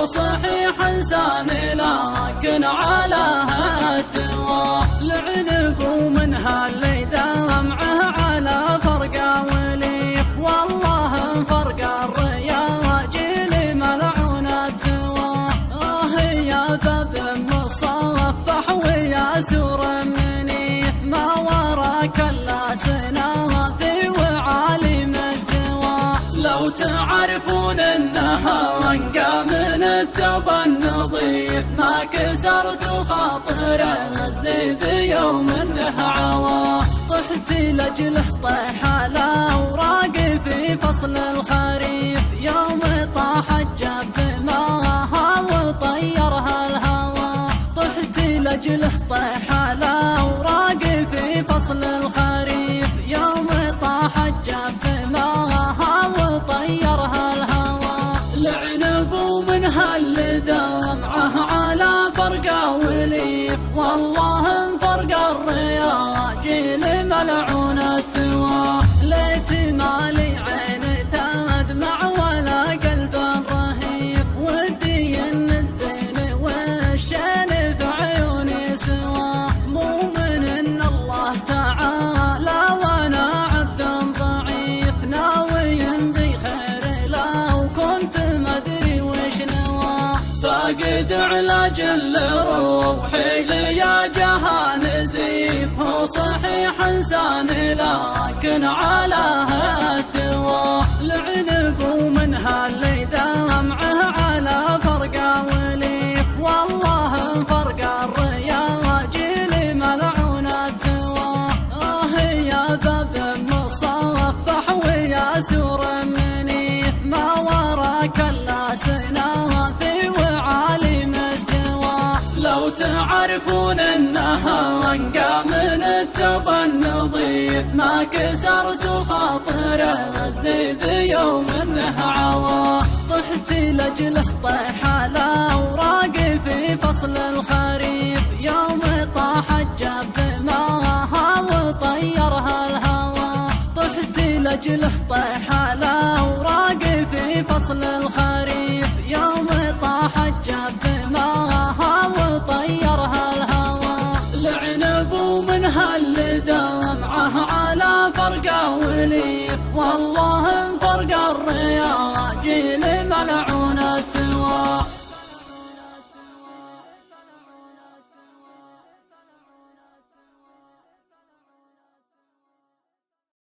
صحيح انسان لكن على الدواء. العنب ومنها اللي دمعه على فرقه وليف، والله فرق الرياجيل ملعون الدواء. يا باب مصفح ويا سور منيف، ما وراك الا سنافي وعالي مستوى. لو تعرفون انها انقى من الثوب النظيف، ما كسرت خاطر الذيب يوم انه عوى. طحت لاجله طيح الاوراق في فصل الخريف، يوم طاح الجف ماها وطيرها الهوى. طحت لاجله طيح الاوراق في فصل الخريف، يوم طاح الجف ماها وطيرها الهوى. العنب ومنها اللي دمعه على فرقه وليف، والله فرق الرياجيل ملعون الثوى. ليت مالي عين تدمع ولا قلب رهيف، ودي ان الزين والشين في عيوني سوا. مؤمن ان الله تعالى وانا عبد ضعيف، ناوي بخير لو كنت مدري وش نوى. فاقد علاج لروحي ليا جهان نزيف، هو صحيح انسان لكن على الدواء. العنب ومنها اللي دمعه على فرقه وليف، والله فرق الرياجيل ملعون الثوى. يا باب مصفح ويا سور منيف، ما وراك الا سنافي وعالي مستوى. لو تعرفون انها انقى من الثوب النظيف، ما كسرت خاطر الذيب يوم انه عوى. طحت لاجله طيح الاوراق في فصل الخريف، يوم طاح الجف ماها وطيرها الهوى. طحت لاجله طيح الاوراق في فصل الخريف، يوم طاح الجف ماها وطيرها الهوى. العنب ومنها اللي دمعه على فرقه وليف، والله